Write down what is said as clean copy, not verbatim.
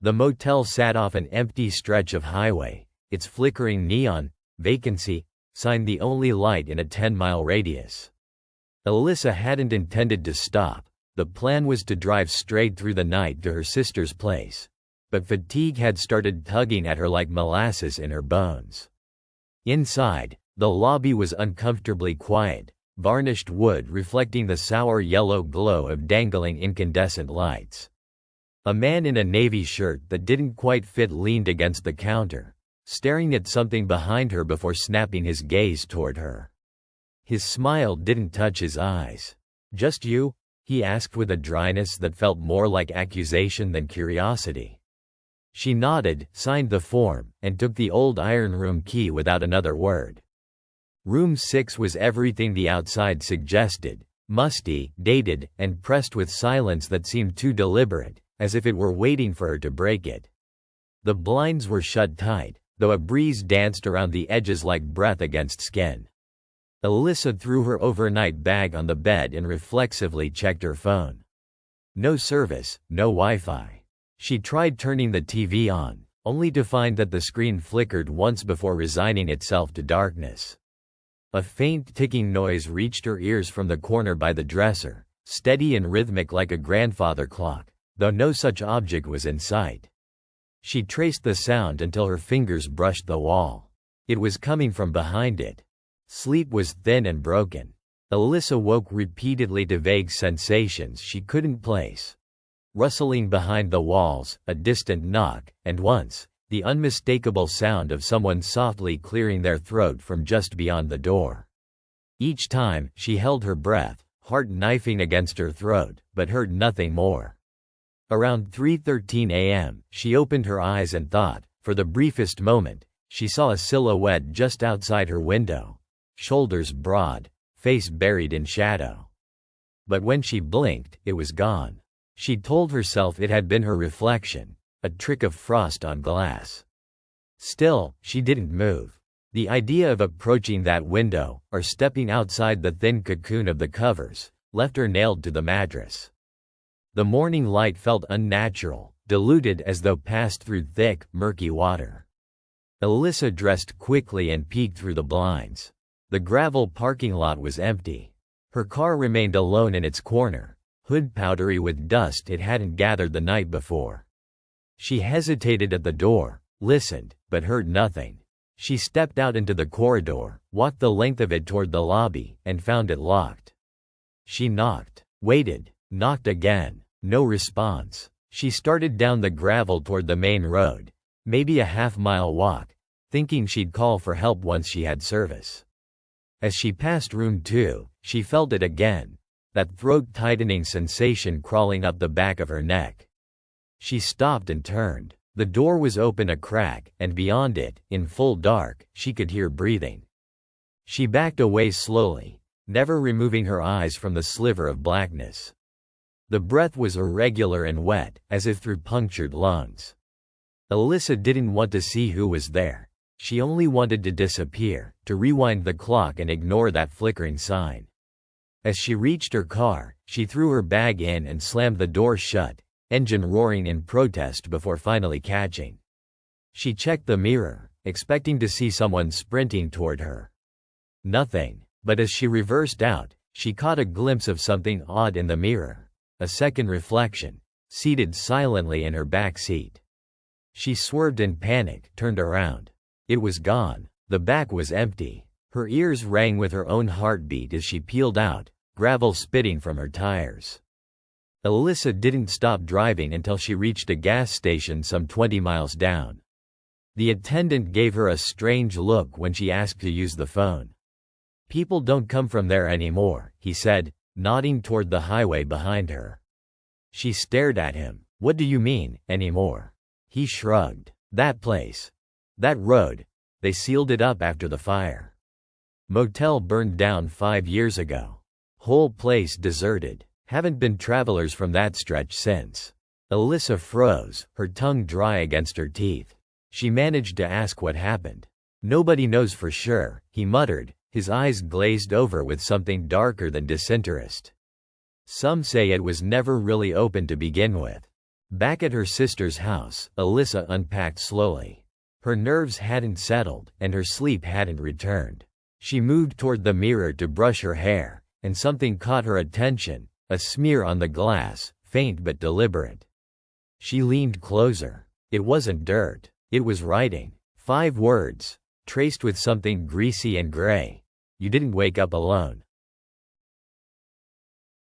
The motel sat off an empty stretch of highway, its flickering neon, vacancy, sign the only light in a 10-mile radius. Alyssa hadn't intended to stop. The plan was to drive straight through the night to her sister's place. But fatigue had started tugging at her like molasses in her bones. Inside, the lobby was uncomfortably quiet, varnished wood reflecting the sour yellow glow of dangling incandescent lights. A man in a navy shirt that didn't quite fit leaned against the counter, staring at something behind her before snapping his gaze toward her. His smile didn't touch his eyes. "Just you?" he asked with a dryness that felt more like accusation than curiosity. She nodded, signed the form, and took the old iron room key without another word. Room 6 was everything the outside suggested, musty, dated, and pressed with silence that seemed too deliberate, as if it were waiting for her to break it. The blinds were shut tight, though a breeze danced around the edges like breath against skin. Alyssa threw her overnight bag on the bed and reflexively checked her phone. No service, no Wi-Fi. She tried turning the TV on, only to find that the screen flickered once before resigning itself to darkness. A faint ticking noise reached her ears from the corner by the dresser, steady and rhythmic like a grandfather clock, though no such object was in sight. She traced the sound until her fingers brushed the wall. It was coming from behind it. Sleep was thin and broken. Alyssa woke repeatedly to vague sensations she couldn't place. Rustling behind the walls, a distant knock, and once, the unmistakable sound of someone softly clearing their throat from just beyond the door. Each time, she held her breath, heart knifing against her throat, but heard nothing more. Around 3:13 a.m., she opened her eyes and thought, for the briefest moment, she saw a silhouette just outside her window, shoulders broad, face buried in shadow. But when she blinked, it was gone. She told herself it had been her reflection, a trick of frost on glass. Still, she didn't move. The idea of approaching that window, or stepping outside the thin cocoon of the covers, left her nailed to the mattress. The morning light felt unnatural, diluted as though passed through thick, murky water. Alyssa dressed quickly and peeked through the blinds. The gravel parking lot was empty. Her car remained alone in its corner, hood powdery with dust it hadn't gathered the night before. She hesitated at the door, listened, but heard nothing. She stepped out into the corridor, walked the length of it toward the lobby, and found it locked. She knocked, waited, knocked again. No response. She started down the gravel toward the main road, maybe a half-mile walk, thinking she'd call for help once she had service. As she passed room 2, she felt it again, that throat-tightening sensation crawling up the back of her neck. She stopped and turned. The door was open a crack, and beyond it, in full dark, she could hear breathing. She backed away slowly, never removing her eyes from the sliver of blackness. The breath was irregular and wet, as if through punctured lungs. Alyssa didn't want to see who was there. She only wanted to disappear, to rewind the clock and ignore that flickering sign. As she reached her car, she threw her bag in and slammed the door shut, engine roaring in protest before finally catching. She checked the mirror, expecting to see someone sprinting toward her. Nothing, but as she reversed out, she caught a glimpse of something odd in the mirror. A second reflection, seated silently in her back seat. She swerved in panic, turned around. It was gone. The back was empty. Her ears rang with her own heartbeat as she peeled out, gravel spitting from her tires. Alyssa didn't stop driving until she reached a gas station some 20 miles down. The attendant gave her a strange look when she asked to use the phone. "People don't come from there anymore," he said, nodding toward the highway behind her. She stared at him. "What do you mean, anymore?" He shrugged. "That place. That road. They sealed it up after the fire. Motel burned down 5 years ago. Whole place deserted. Haven't been travelers from that stretch since." Alyssa froze, her tongue dry against her teeth. She managed to ask what happened. "Nobody knows for sure," he muttered, his eyes glazed over with something darker than disinterest. "Some say it was never really open to begin with. Back at her sister's house, Alyssa unpacked slowly. Her nerves hadn't settled, and her sleep hadn't returned. She moved toward the mirror to brush her hair, and something caught her attention, a smear on the glass, faint but deliberate. She leaned closer. It wasn't dirt. It was writing. 5 words, traced with something greasy and gray. You didn't wake up alone.